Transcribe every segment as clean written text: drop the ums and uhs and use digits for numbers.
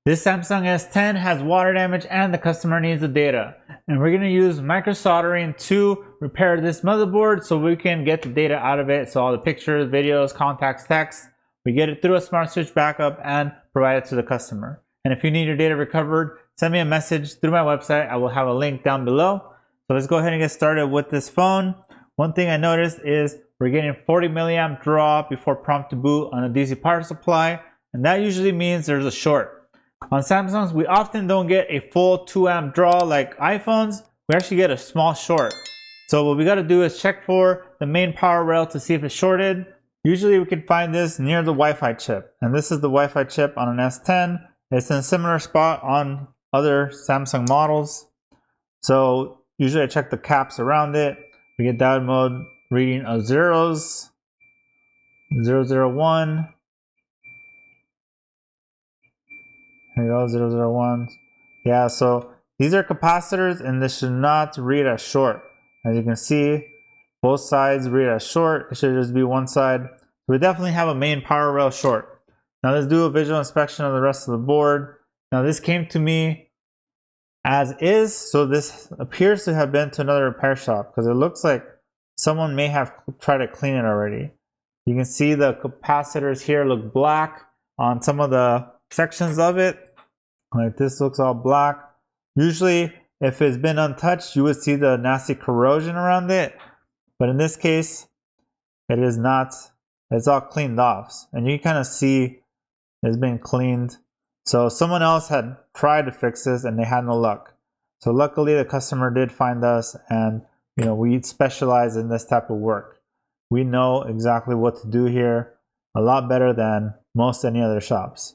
This Samsung S10 has water damage and the customer needs the data. And we're going to use micro soldering to repair this motherboard so we can get the data out of it. So all the pictures, videos, contacts, texts, we get it through a smart switch backup and provide it to the customer. And if you need your data recovered, send me a message through my website. I will have a link down below. So let's go ahead and get started with this phone. One thing I noticed is we're getting 40 milliamp draw before prompt to boot on a DC power supply. And that usually means there's a short. On Samsungs, we often don't get a full 2 amp draw like iPhones. We actually get a small short. So what we got to do is check for the main power rail to see if it's shorted. Usually we can find this near the Wi-Fi chip. And this is the Wi-Fi chip on an S10. It's in a similar spot on other Samsung models. So usually I check the caps around it. We get diode mode reading of zeros, 001. Here we go, 001. Yeah, so these are capacitors and this should not read as short. As you can see, both sides read as short. It should just be one side. We definitely have a main power rail short. Now let's do a visual inspection of the rest of the board. Now this came to me as is, so this appears to have been to another repair shop because it looks like someone may have tried to clean it already. You can see the capacitors here look black on some of the sections of it. Like this looks all black. Usually if it's been untouched, you would see the nasty corrosion around it. But in this case, it is not. It's all cleaned off. And you can kind of see it's been cleaned. So someone else had tried to fix this and they had no luck. So luckily the customer did find us, and we specialize in this type of work. We know exactly what to do here, a lot better than most any other shops.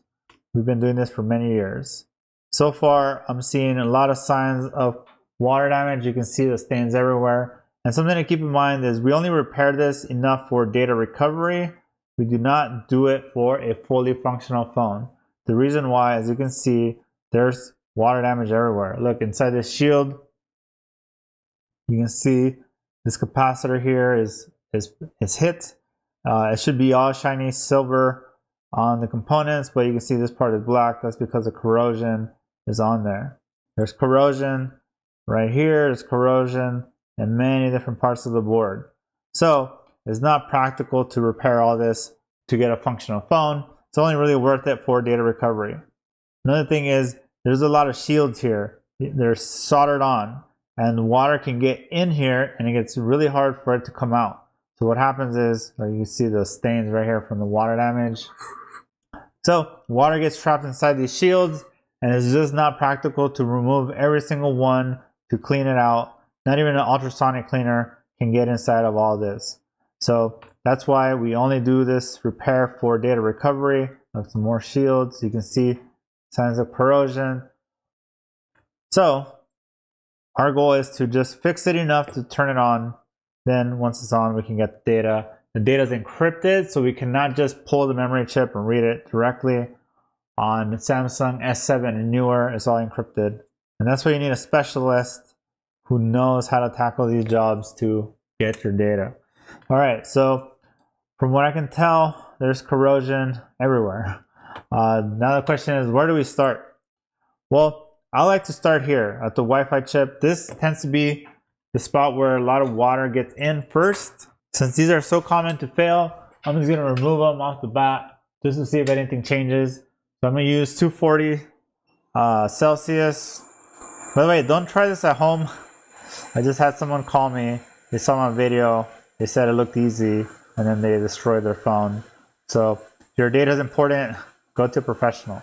We've been doing this for many years. So far, I'm seeing a lot of signs of water damage. You can see the stains everywhere. And something to keep in mind is we only repair this enough for data recovery. We do not do it for a fully functional phone. The reason why, as you can see, there's water damage everywhere. Look, inside this shield, you can see this capacitor here is hit. It should be all shiny silver on the components, but you can see this part is black. That's because the corrosion is on there. There's corrosion right here, there's corrosion in many different parts of the board. So it's not practical to repair all this to get a functional phone. It's only really worth it for data recovery. Another thing is there's a lot of shields here. They're soldered on, and water can get in here and it gets really hard for it to come out. So what happens is, like you see the stains right here from the water damage. So water gets trapped inside these shields, and it's just not practical to remove every single one to clean it out. Not even an ultrasonic cleaner can get inside of all this. So that's why we only do this repair for data recovery. Look, some more shields. You can see signs of corrosion. So our goal is to just fix it enough to turn it on. Then once it's on, we can get the data. The data is encrypted, so we cannot just pull the memory chip and read it directly. On Samsung S7 and newer, it's all encrypted. And that's why you need a specialist who knows how to tackle these jobs to get your data. All right, so from what I can tell, there's corrosion everywhere. Now the question is, where do we start? Well, I like to start here at the Wi-Fi chip. This tends to be the spot where a lot of water gets in first. Since these are so common to fail, I'm just gonna remove them off the bat just to see if anything changes. So I'm gonna use 240 Celsius. By the way, don't try this at home. I just had someone call me. They saw my video. They said it looked easy, and then they destroyed their phone. So if your data is important, go to a professional.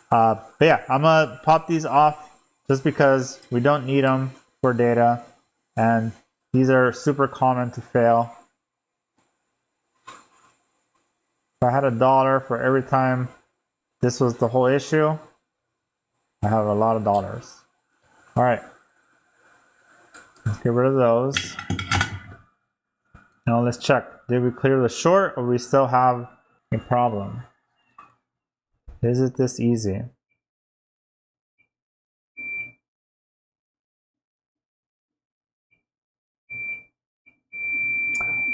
But yeah, I'm gonna pop these off just because we don't need them for data, and these are super common to fail. If I had $1 for every time this was the whole issue, I have a lot of dollars. All right, let's get rid of those. Now let's check. Did we clear the short, or we still have a problem? Is it this easy?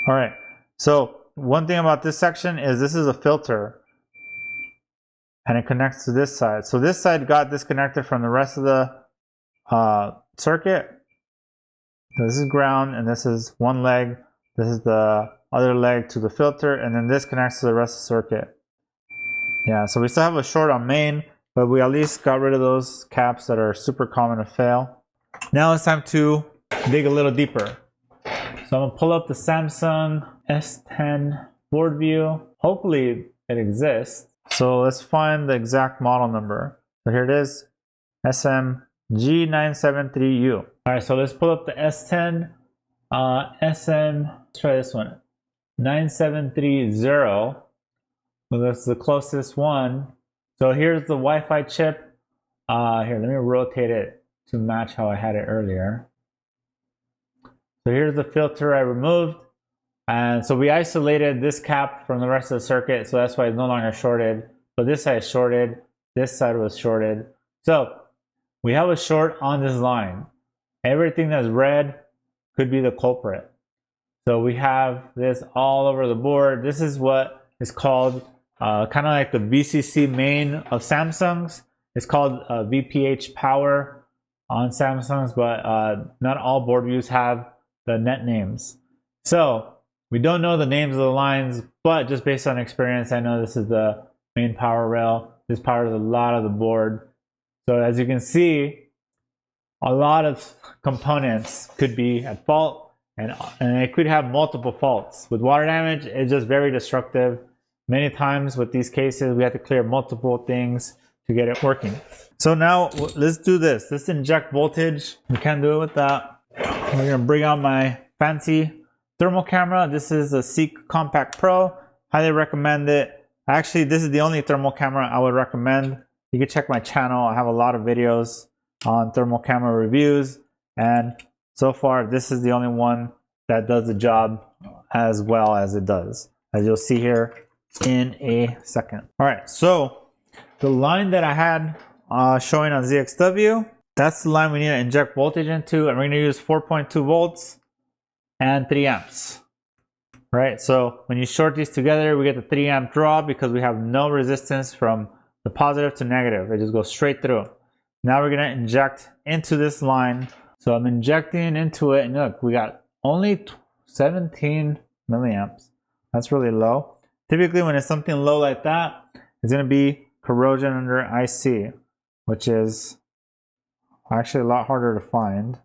All right, so one thing about this section is this is a filter. and it connects to this side. So this side got disconnected from the rest of the circuit. So this is ground, and this is one leg. This is the other leg to the filter, and then this connects to the rest of the circuit. Yeah, so we still have a short on main, but we at least got rid of those caps that are super common to fail. Now it's time to dig a little deeper. So I'm gonna pull up the Samsung S10 board view. Hopefully it exists. So let's find the exact model number. So here it is, SMG973U. All right, so let's pull up the S10 let's try this one, 9730. Well, that's the closest one. So here's the Wi-Fi chip. Here, let me rotate it to match how I had it earlier. So here's the filter I removed. And so we isolated this cap from the rest of the circuit, so that's why it's no longer shorted. But this side is shorted, this side was shorted. So we have a short on this line. Everything that's red could be the culprit. So we have this all over the board. This is what is called kind of like the VCC MAIN of Samsung's. It's called VPH power on Samsung's, but not all board views have the net names. So we don't know the names of the lines, but just based on experience, I know this is the main power rail. This powers a lot of the board. So as you can see, a lot of components could be at fault, and it could have multiple faults. With water damage, it's just very destructive. Many times with these cases, we have to clear multiple things to get it working. So now let's do this. Let's inject voltage. We can't do it with that. We're gonna bring out my fancy thermal camera. This is a Seek Compact Pro. Highly recommend it. Actually, this is the only thermal camera I would recommend. You can check my channel. I have a lot of videos on thermal camera reviews, and so far this is the only one that does the job as well as it does, as you'll see here in a second. All right, so the line that I had showing on ZXW, that's the line we need to inject voltage into, and we're going to use 4.2 volts and 3 amps. Right, so when you short these together, we get the 3 amp draw because we have no resistance from the positive to negative. It just goes straight through. Now we're going to inject into this line. So I'm injecting into it, and look, we got only 17 milliamps. That's really low. Typically when it's something low like that, it's going to be corrosion under IC, which is actually a lot harder to find.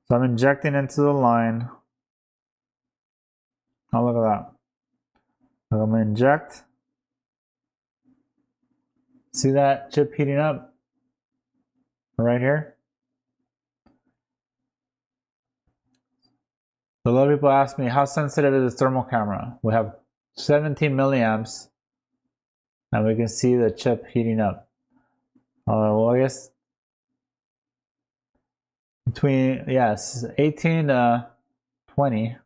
So I'm injecting into the line. Oh, look at that. So I'm going to inject. See that chip heating up right here? So a lot of people ask me, how sensitive is this thermal camera? We have 17 milliamps, and we can see the chip heating up. Well, I guess between, yes, 18 to 20.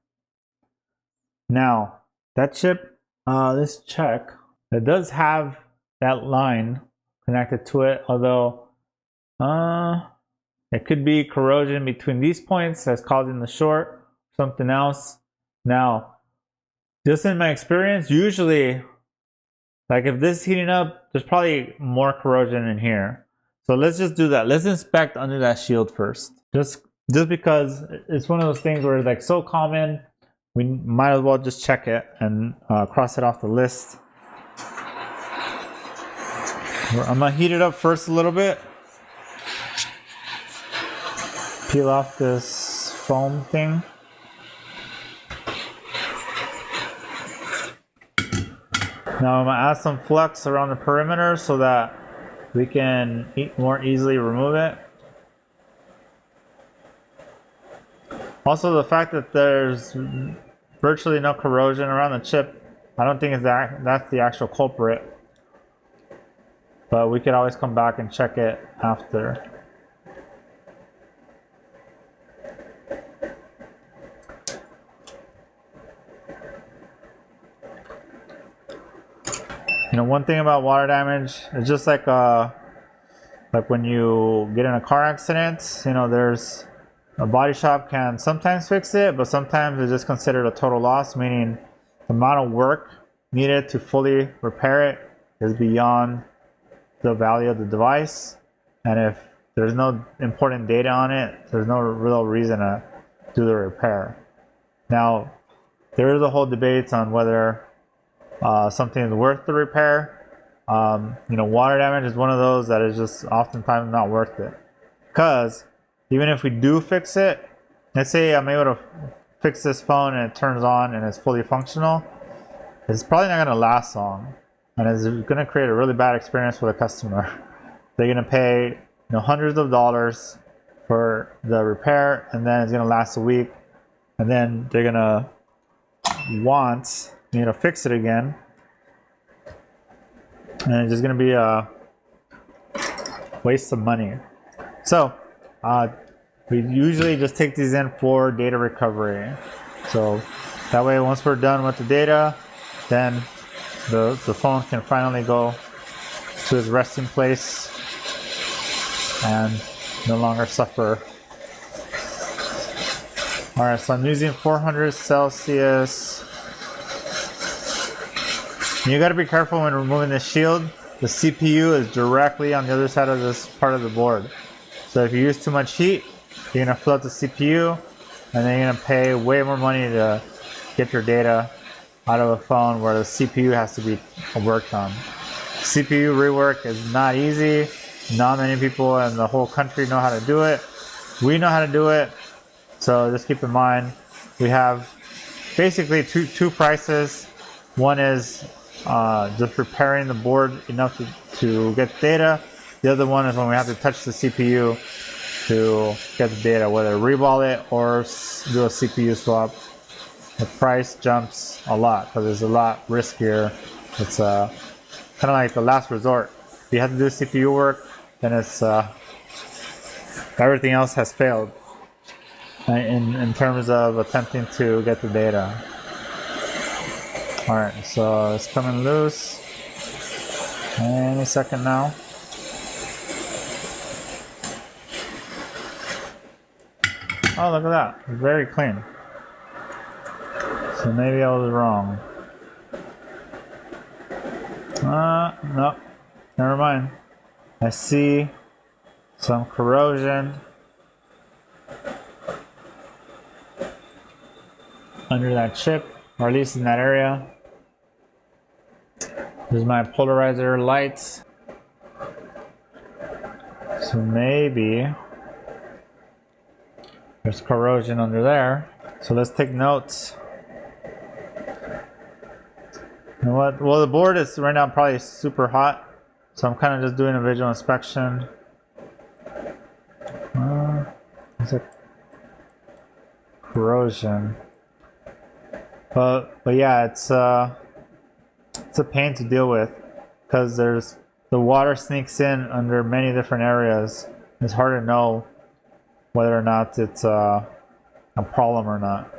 Now, that chip, let's check. It does have that line connected to it, although it could be corrosion between these points that's causing the short, something else. Now, just in my experience, usually, like if this is heating up, there's probably more corrosion in here. So let's just do that. Let's inspect under that shield first. Just because it's one of those things where it's like so common, we might as well just check it and cross it off the list. I'm gonna heat it up first a little bit. Peel off this foam thing. Now I'm gonna add some flux around the perimeter so that we can more easily remove it. Also, the fact that there's virtually no corrosion around the chip, I don't think that's the actual culprit. But we could always come back and check it after. You know, one thing about water damage, it's just like when you get in a car accident, you know, there's a body shop can sometimes fix it, but sometimes it's just considered a total loss, meaning the amount of work needed to fully repair it is beyond the value of the device, and if there's no important data on it, there's no real reason to do the repair. Now, there is a whole debate on whether something is worth the repair. Water damage is one of those that is just oftentimes not worth it. Because even if we do fix it, let's say I'm able to fix this phone and it turns on and it's fully functional, it's probably not going to last long, and it's going to create a really bad experience for the customer. They're going to pay hundreds of dollars for the repair, and then it's going to last a week, and then they're going to want me to fix it again, and it's just going to be a waste of money. So we usually just take these in for data recovery. So that way, once we're done with the data, then the phone can finally go to its resting place and no longer suffer. Alright, so I'm using 400 Celsius. You gotta be careful when removing the shield. The CPU is directly on the other side of this part of the board. So if you use too much heat, you're gonna flood the CPU, and then you're gonna pay way more money to get your data out of a phone where the CPU has to be worked on. CPU rework is not easy. Not many people in the whole country know how to do it. We know how to do it, so just keep in mind we have basically two prices. One is just repairing the board enough to get data. The other one is when we have to touch the CPU to get the data, whether reball it or do a CPU swap. The price jumps a lot because it's a lot riskier. It's kind of like the last resort. If you have to do CPU work, then it's everything else has failed in terms of attempting to get the data. Alright, so it's coming loose any second now. Oh, look at that. Very clean. So maybe I was wrong. No. Never mind. I see some corrosion under that chip, or at least in that area. There's my polarizer lights. So maybe there's corrosion under there. So let's take notes. You know what? Well, the board is right now probably super hot, so I'm kind of just doing a visual inspection. There's a corrosion, but yeah, it's a pain to deal with because there's the water sneaks in under many different areas. It's hard to know whether or not it's a problem or not.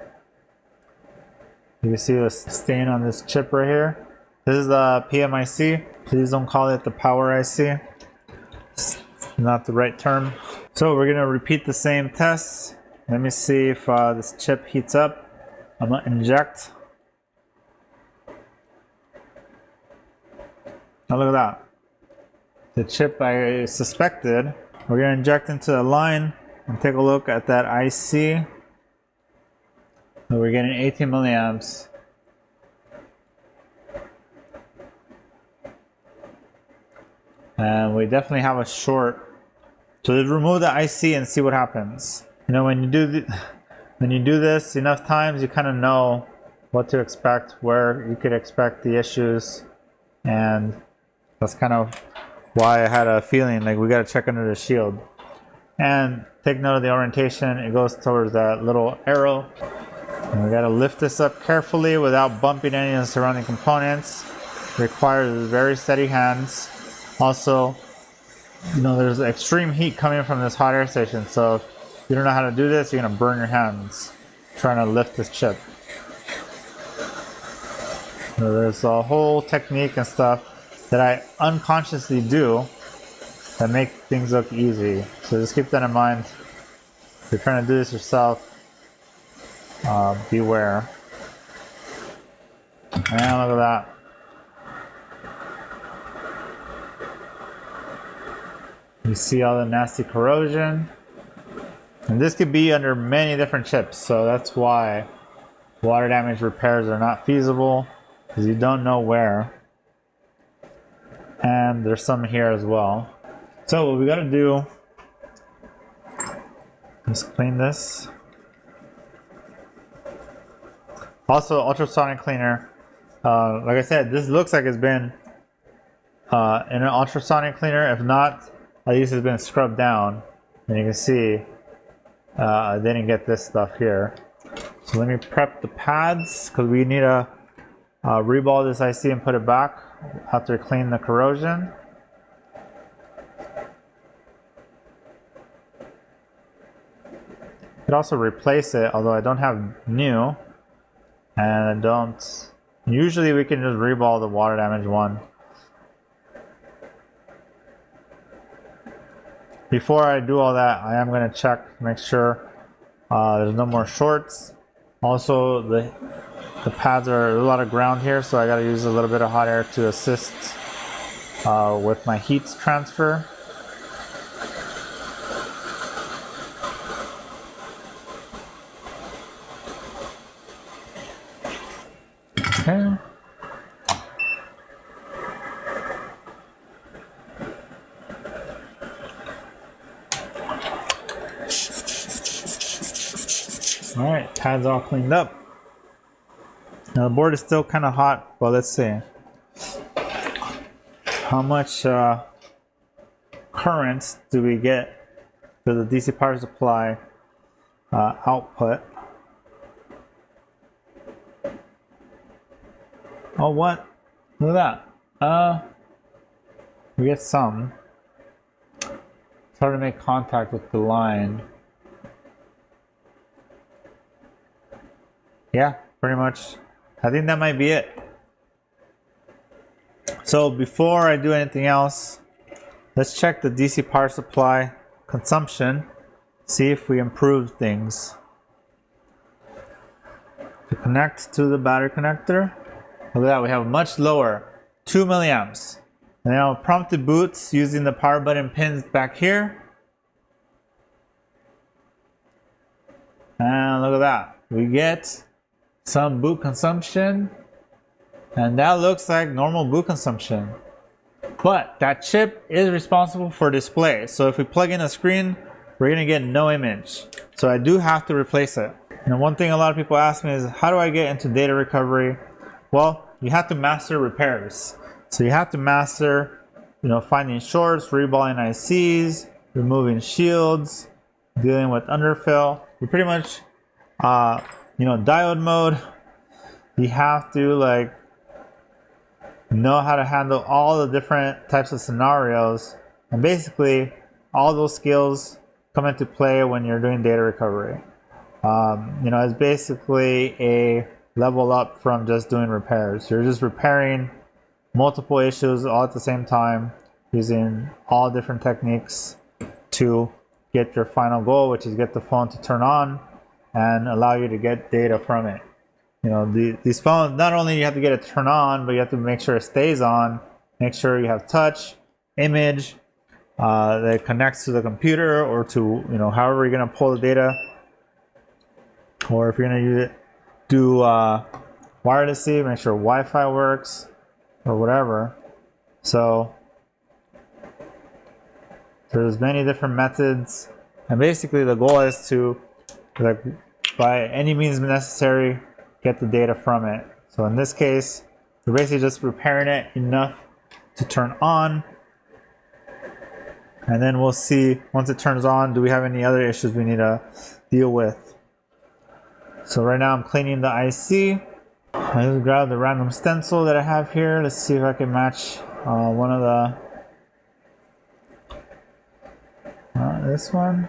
You can see the stain on this chip right here. This is the PMIC. Please don't call it the power IC. It's not the right term. So we're gonna repeat the same test. Let me see if this chip heats up. I'm gonna inject. Now look at that. The chip I suspected. We're gonna inject into the line and take a look at that IC. So we're getting 18 milliamps. And we definitely have a short. So let's remove the IC and see what happens. When you do this enough times, you kind of know what to expect, where you could expect the issues, and that's kind of why I had a feeling like we got to check under the shield. And take note of the orientation. It goes towards that little arrow. And we got to lift this up carefully without bumping any of the surrounding components. It requires very steady hands. Also, there's extreme heat coming from this hot air station, so if you don't know how to do this, you're gonna burn your hands trying to lift this chip. So there's a whole technique and stuff that I unconsciously do that make things look easy. So just keep that in mind. If you're trying to do this yourself, beware. And look at that. You see all the nasty corrosion. And this could be under many different chips, so that's why water damage repairs are not feasible, because you don't know where. And there's some here as well. So what we gotta do is clean this. Also, ultrasonic cleaner. Like I said, this looks like it's been in an ultrasonic cleaner. If not, at least it's been scrubbed down. And you can see I didn't get this stuff here. So let me prep the pads, because we need to reball this IC and put it back after cleaning the corrosion. You could also replace it, although I don't have new, and I don't. Usually we can just reball the water damage one. Before I do all that, I am going to check, make sure there's no more shorts. Also, the pads are a lot of ground here, so I got to use a little bit of hot air to assist with my heat transfer. Okay. Alright, pads all cleaned up. Now the board is still kind of hot, but let's see. How much current do we get to the DC power supply output? Oh, what? Look at that. We get some. It's hard to make contact with the line. Yeah, pretty much. I think that might be it. So before I do anything else, let's check the DC power supply consumption, see if we improve things. To connect to the battery connector, look at that, we have much lower, 2 milliamps. And then I'll prompt the boots using the power button pins back here. And look at that, we get some boot consumption, and that looks like normal boot consumption. But that chip is responsible for display, so if we plug in a screen, we're gonna get no image. So I do have to replace it. And one thing a lot of people ask me is, how do I get into data recovery? Well, you have to master repairs. So you have to master, finding shorts, reballing ICs, removing shields, dealing with underfill. You pretty much diode mode, you have to know how to handle all the different types of scenarios, and basically all those skills come into play when you're doing data recovery. It's basically a level up from just doing repairs. You're just repairing multiple issues all at the same time, using all different techniques to get your final goal, which is get the phone to turn on and allow you to get data from it. These phones, not only you have to get it to turn on, but you have to make sure it stays on, make sure you have touch, image, that connects to the computer, or to, however you're gonna pull the data, or if you're gonna use it, do wirelessly, make sure Wi-Fi works, or whatever. So there's many different methods, and basically the goal is to, by any means necessary, get the data from it. So in this case, we're basically just repairing it enough to turn on, and then we'll see once it turns on, do we have any other issues we need to deal with. So right now I'm cleaning the IC. I just grabbed the random stencil that I have here. Let's see if I can match one of the this one.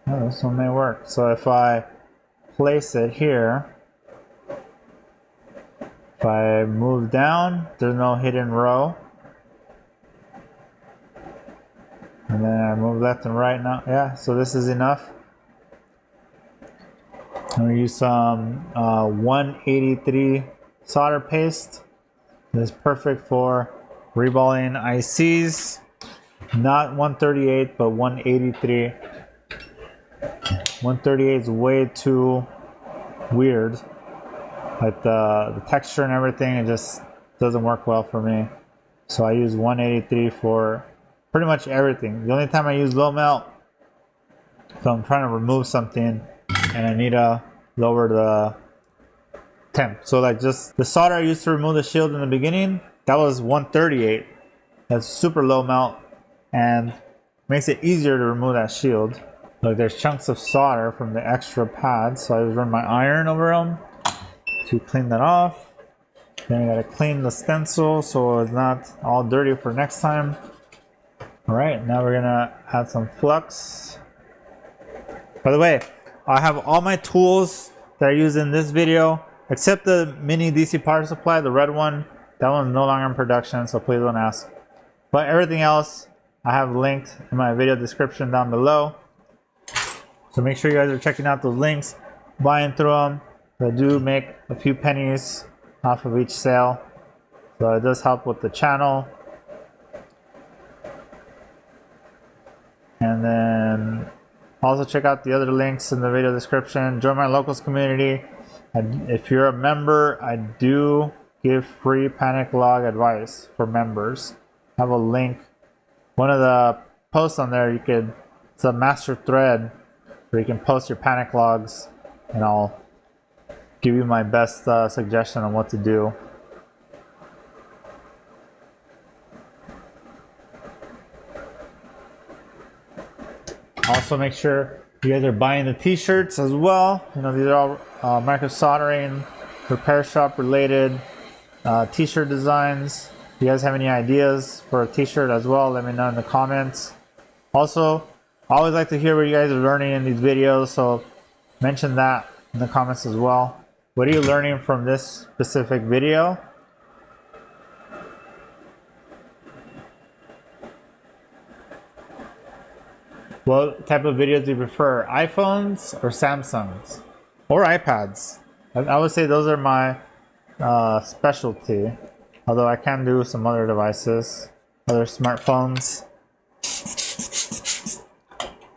Oh, this one may work. So if I place it here, if I move down, there's no hidden row. And then I move left and right now. Yeah, so this is enough. I'm going to use some 183 solder paste. This is perfect for reballing ICs. Not 138, but 183. 138 is way too weird. Like the texture and everything, it just doesn't work well for me. So I use 183 for pretty much everything. The only time I use low melt, so I'm trying to remove something and I need to lower the temp. So like just the solder I used to remove the shield in the beginning, that was 138. That's super low melt and makes it easier to remove that shield. Look, there's chunks of solder from the extra pads, so I just run my iron over them to clean that off. Then I gotta clean the stencil so it's not all dirty for next time. Alright, now we're gonna add some flux. By the way, I have all my tools that I use in this video, except the mini DC power supply, the red one. That one's no longer in production, so please don't ask. But everything else I have linked in my video description down below. So make sure you guys are checking out those links, buying through them. I do make a few pennies off of each sale, so it does help with the channel. And then also check out the other links in the video description. Join my locals community. And if you're a member, I do give free panic log advice for members. I have a link. One of the posts on there, it's a master thread where you can post your panic logs and I'll give you my best suggestion on what to do. Also make sure you guys are buying the t-shirts as well. You know, these are all micro soldering, repair shop related t-shirt designs. If you guys have any ideas for a t-shirt as well, let me know in the comments. Also, I always like to hear what you guys are learning in these videos, so mention that in the comments as well. What are you learning from this specific video? What type of videos do you prefer? iPhones or Samsungs? Or iPads? I would say those are my specialty. Although I can do some other devices, other smartphones.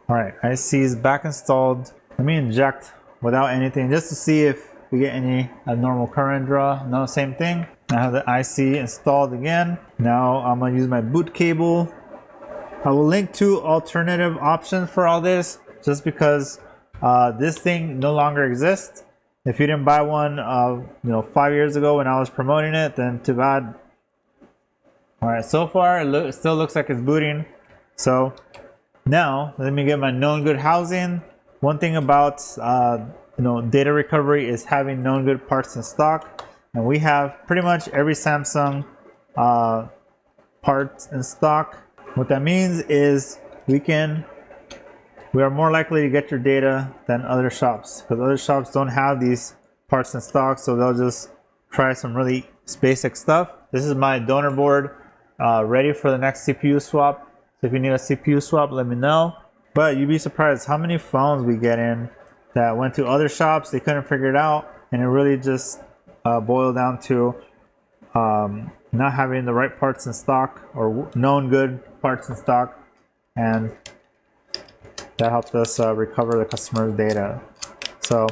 Alright, IC is back installed. Let me inject without anything just to see if we get any abnormal current draw. No, same thing. I have the IC installed again. Now I'm gonna use my boot cable. I will link to alternative options for all this just because this thing no longer exists. If you didn't buy one 5 years ago when I was promoting it, then too bad. Alright, so far it still looks like it's booting. So now let me get my known good housing. One thing about data recovery is having known good parts in stock, and we have pretty much every Samsung parts in stock. What that means is we are more likely to get your data than other shops, because other shops don't have these parts in stock, so they'll just try some really basic stuff. This is my donor board ready for the next CPU swap. So if you need a CPU swap, let me know. But you'd be surprised how many phones we get in that went to other shops, they couldn't figure it out, and it really just boiled down to not having the right parts in stock or known good parts in stock, and that helped us recover the customer's data. So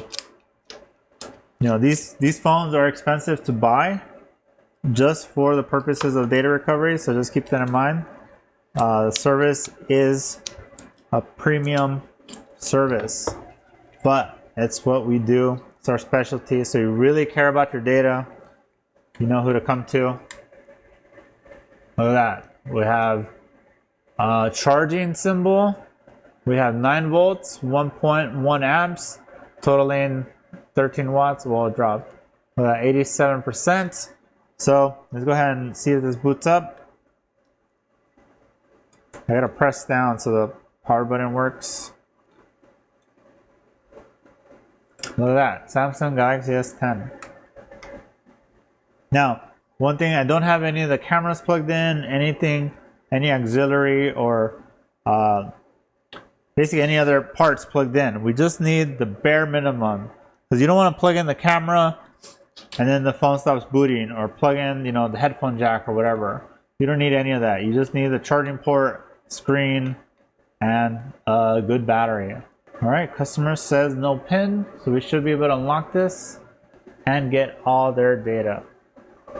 these phones are expensive to buy just for the purposes of data recovery, so just keep that in mind. The service is a premium service, but it's what we do. It's our specialty. So you really care about your data, you know who to come to. Look at that. We have a charging symbol. We have 9 volts, 1.1 amps, totaling 13 watts. Well, it dropped. We're at 87%. So let's go ahead and see if this boots up. I gotta press down so the power button works. Look at that, Samsung Galaxy S10. Now, one thing, I don't have any of the cameras plugged in, any auxiliary or basically any other parts plugged in. We just need the bare minimum, because you don't want to plug in the camera and then the phone stops booting, or plug in the headphone jack or whatever. You don't need any of that. You just need the charging port screen, and a good battery. All right, customer says no pin, so we should be able to unlock this and get all their data.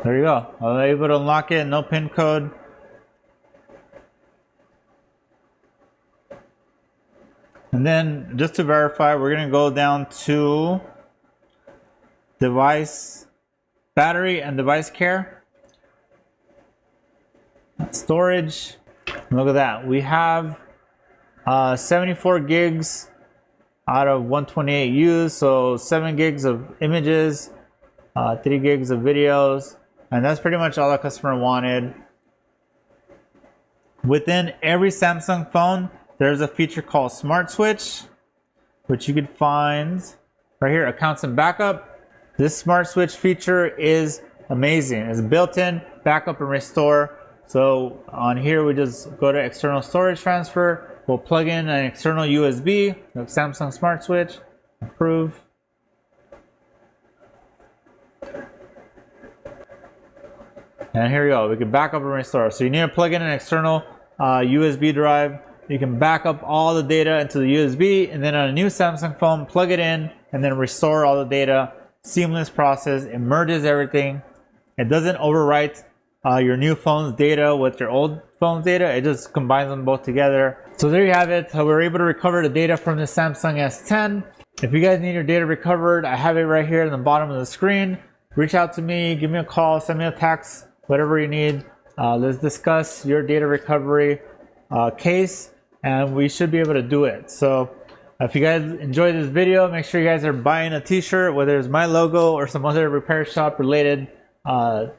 There you go. I was able to unlock it, no pin code. And then just to verify, we're gonna go down to device, battery and device care. Storage, look at that. We have 74 gigs out of 128 used, so 7 gigs of images, 3 gigs of videos, and that's pretty much all the customer wanted. Within every Samsung phone, there's a feature called Smart Switch, which you could find right here, accounts and backup. This Smart Switch feature is amazing. It's built-in backup and restore. So on here, we just go to external storage transfer. We'll plug in an external USB, like Samsung Smart Switch, approve. And here we go, we can back up and restore. So you need to plug in an external USB drive. You can back up all the data into the USB, and then on a new Samsung phone, plug it in, and then restore all the data. Seamless process, it merges everything. It doesn't overwrite your new phone's data with your old phone's data. It just combines them both together. So there you have it. We're able to recover the data from the Samsung S10. If you guys need your data recovered, I have it right here in the bottom of the screen. Reach out to me, give me a call, send me a text, whatever you need. Let's discuss your data recovery case, and we should be able to do it. So if you guys enjoyed this video, make sure you guys are buying a t-shirt, whether it's my logo or some other repair shop related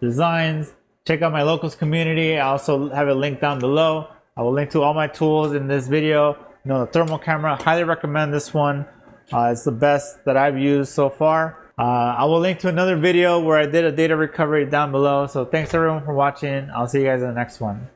designs. Check out my locals community. I also have a link down below. I will link to all my tools in this video. You know, the thermal camera, highly recommend this one. It's the best that I've used so far. I will link to another video where I did a data recovery down below. So thanks everyone for watching. I'll see you guys in the next one.